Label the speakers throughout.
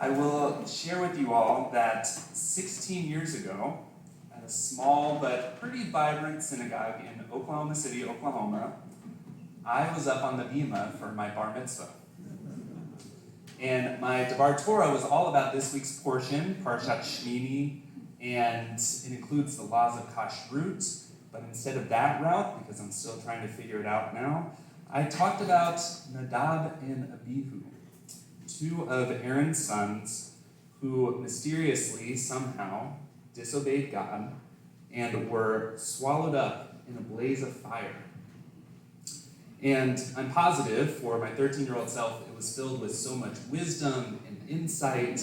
Speaker 1: I will share with you all that 16 years ago, at a small but pretty vibrant synagogue in Oklahoma City, Oklahoma, I was up on the bima for my bar mitzvah. And my Devar Torah was all about this week's portion, Parshat Shmini, and it includes the laws of kashrut. But instead of that route, because I'm still trying to figure it out now, I talked about Nadab and Abihu, two of Aaron's sons who mysteriously, somehow, disobeyed God and were swallowed up in a blaze of fire. And I'm positive, for my 13-year-old self, it was filled with so much wisdom and insight,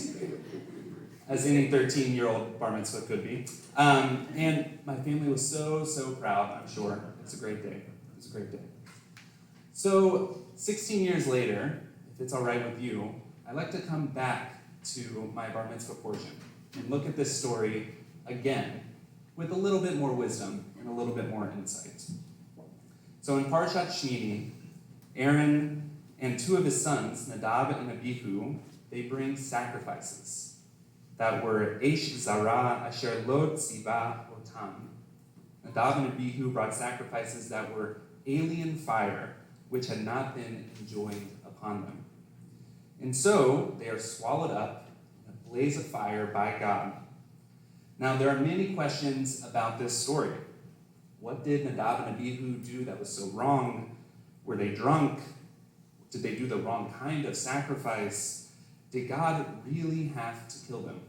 Speaker 1: as any 13-year-old bar mitzvah could be. And my family was so proud, I'm sure. It's a great day. It was a great day. So, 16 years later, if it's all right with you, I'd like to come back to my bar mitzvah portion and look at this story again with a little bit more wisdom and a little bit more insight. So in Parshat Shmini, Aaron and two of his sons, Nadab and Abihu, they bring sacrifices that were Eish Zara Asher Lo Tziva Otam. Nadab and Abihu brought sacrifices that were alien fire, which had not been enjoined upon them. And so they are swallowed up in a blaze of fire by God. Now there are many questions about this story. What did Nadab and Abihu do that was so wrong? Were they drunk? Did they do the wrong kind of sacrifice? Did God really have to kill them?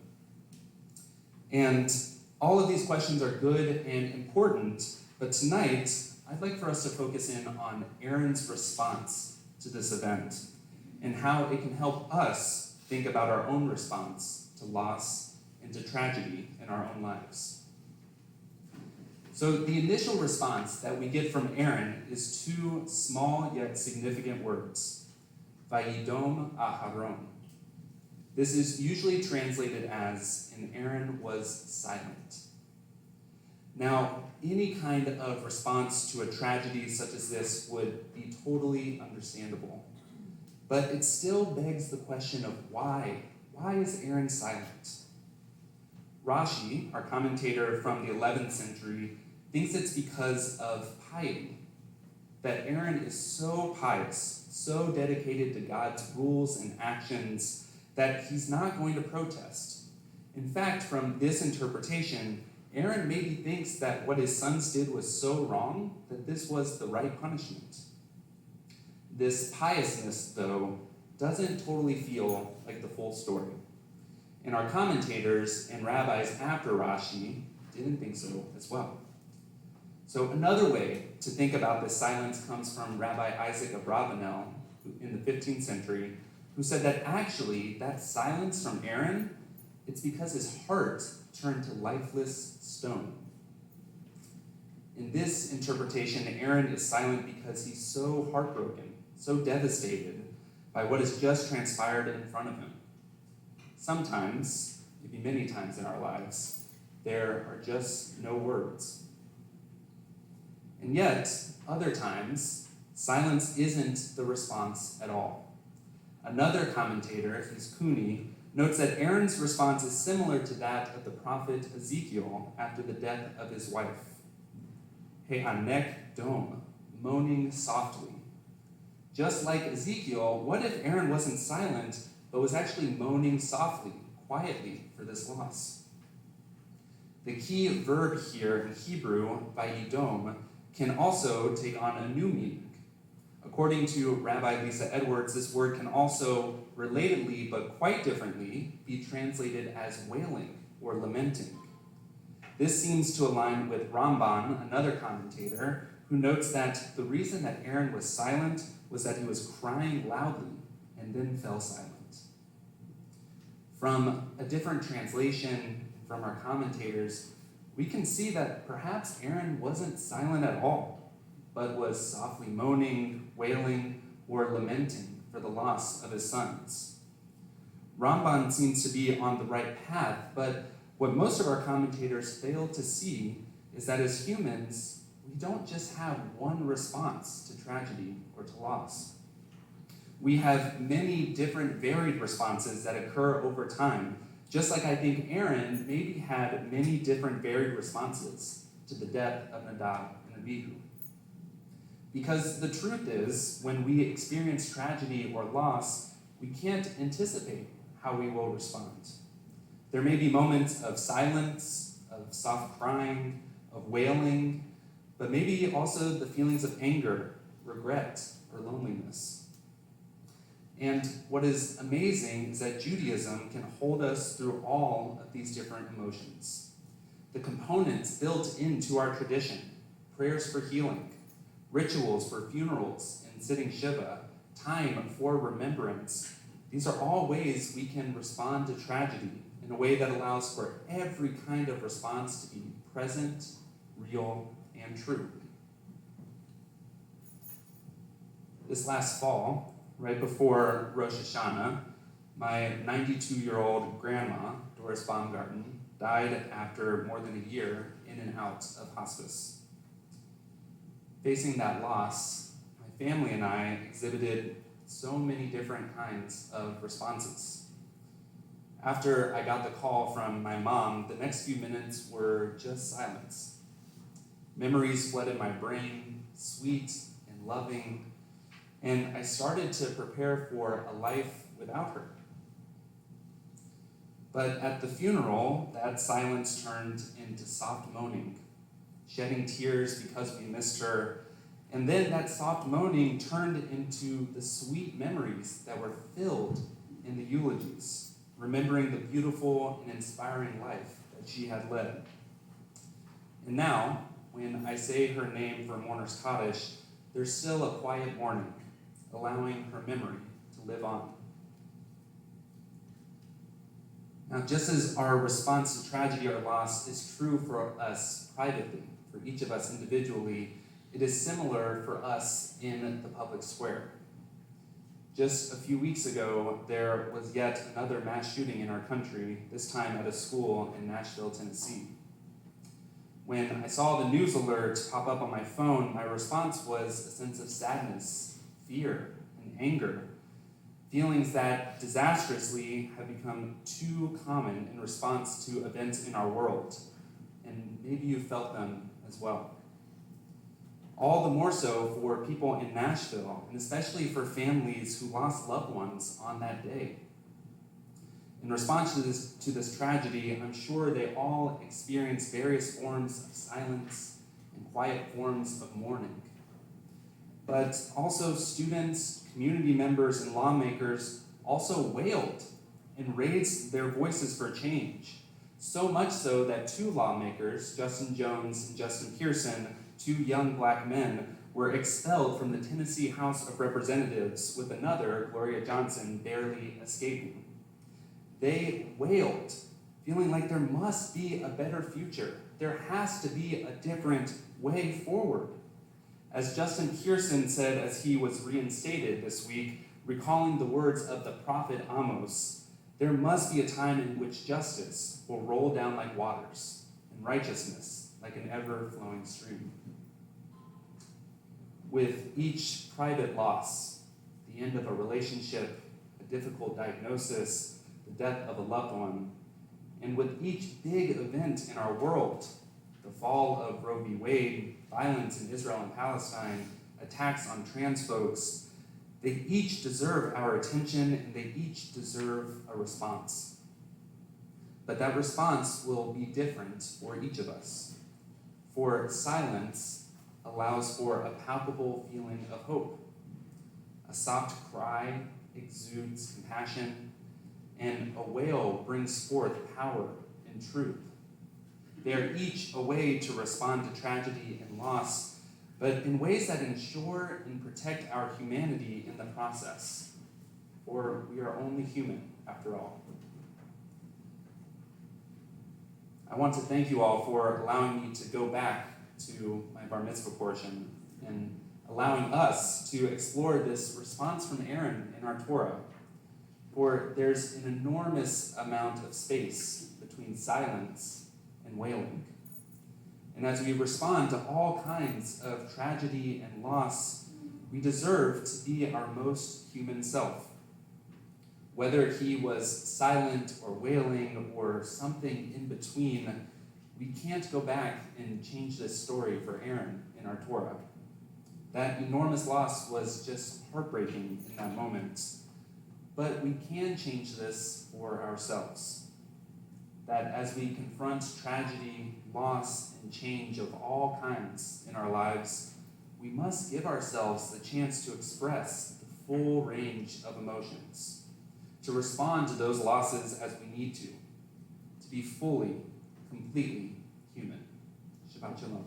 Speaker 1: And all of these questions are good and important, but tonight I'd like for us to focus in on Aaron's response to this event and how it can help us think about our own response to loss and to tragedy in our own lives. So the initial response that we get from Aaron is two small yet significant words, Vayidom Aharon. This is usually translated as, and Aaron was silent. Now, any kind of response to a tragedy such as this would be totally understandable. But it still begs the question of why. Why is Aaron silent? Rashi, our commentator from the 11th century, thinks it's because of piety. That Aaron is so pious, so dedicated to God's rules and actions, that he's not going to protest. In fact, from this interpretation, Aaron maybe thinks that what his sons did was so wrong that this was the right punishment. This piousness, though, doesn't totally feel like the full story. And our commentators and rabbis after Rashi didn't think so as well. So another way to think about this silence comes from Rabbi Isaac of Rabbinic in the 15th century, who said that actually that silence from Aaron, it's because his heart turned to lifeless stone. In this interpretation, Aaron is silent because he's so heartbroken, so devastated by what has just transpired in front of him. Sometimes, maybe many times in our lives, there are just no words. And yet, other times, silence isn't the response at all. Another commentator, Hizkuni, notes that Aaron's response is similar to that of the prophet Ezekiel after the death of his wife. He'anek dom, moaning softly. Just like Ezekiel, what if Aaron wasn't silent, but was actually moaning softly, quietly for this loss? The key verb here in Hebrew, vayidom, can also take on a new meaning. According to Rabbi Lisa Edwards, this word can also, relatedly but quite differently, be translated as wailing or lamenting. This seems to align with Ramban, another commentator, who notes that the reason that Aaron was silent was that he was crying loudly and then fell silent. From a different translation from our commentators, we can see that perhaps Aaron wasn't silent at all, but was softly moaning, wailing, or lamenting for the loss of his sons. Ramban seems to be on the right path, but what most of our commentators fail to see is that as humans, we don't just have one response to tragedy or to loss. We have many different varied responses that occur over time, just like I think Aaron maybe had many different varied responses to the death of Nadab and Abihu. Because the truth is, when we experience tragedy or loss, we can't anticipate how we will respond. There may be moments of silence, of soft crying, of wailing, but maybe also the feelings of anger, regret, or loneliness. And what is amazing is that Judaism can hold us through all of these different emotions. The components built into our tradition, prayers for healing, rituals for funerals and sitting Shiva, time for remembrance, these are all ways we can respond to tragedy in a way that allows for every kind of response to be present, real, and true. This last fall, right before Rosh Hashanah, my 92-year-old grandma, Doris Baumgarten, died after more than a year in and out of hospice. Facing that loss, my family and I exhibited so many different kinds of responses. After I got the call from my mom, the next few minutes were just silence. Memories flooded my brain, sweet and loving, and I started to prepare for a life without her. But at the funeral, that silence turned into soft moaning, shedding tears because we missed her. And then that soft moaning turned into the sweet memories that were filled in the eulogies, remembering the beautiful and inspiring life that she had led. And now, when I say her name for Mourner's Kaddish, there's still a quiet mourning, allowing her memory to live on. Now, just as our response to tragedy or loss is true for us privately, for each of us individually, it is similar for us in the public square. Just a few weeks ago, there was yet another mass shooting in our country, this time at a school in Nashville, Tennessee. When I saw the news alert pop up on my phone, my response was a sense of sadness, fear, and anger, feelings that disastrously have become too common in response to events in our world, and maybe you felt them as well. All the more so for people in Nashville, and especially for families who lost loved ones on that day. In response to this tragedy, I'm sure they all experienced various forms of silence and quiet forms of mourning. But also students, community members, and lawmakers also wailed and raised their voices for change. So much so that two lawmakers, Justin Jones and Justin Pearson, two young black men, were expelled from the Tennessee House of Representatives, with another, Gloria Johnson, barely escaping. They wailed, feeling like there must be a better future. There has to be a different way forward. As Justin Pearson said as he was reinstated this week, recalling the words of the prophet Amos, there must be a time in which justice will roll down like waters, and righteousness like an ever-flowing stream. With each private loss, the end of a relationship, a difficult diagnosis, the death of a loved one, and with each big event in our world, the fall of Roe v. Wade, violence in Israel and Palestine, attacks on trans folks, they each deserve our attention and they each deserve a response. But that response will be different for each of us. For silence allows for a palpable feeling of hope. A soft cry exudes compassion, and a wail brings forth power and truth. They are each a way to respond to tragedy and loss, but in ways that ensure and protect our humanity in the process. For we are only human, after all. I want to thank you all for allowing me to go back to my bar mitzvah portion and allowing us to explore this response from Aaron in our Torah. For there's an enormous amount of space between silence and wailing. And as we respond to all kinds of tragedy and loss, we deserve to be our most human self. Whether he was silent or wailing or something in between, we can't go back and change this story for Aaron in our Torah. That enormous loss was just heartbreaking in that moment. But we can change this for ourselves. That as we confront tragedy, loss, and change of all kinds in our lives, we must give ourselves the chance to express the full range of emotions, to respond to those losses as we need to be fully, completely human. Shabbat Shalom.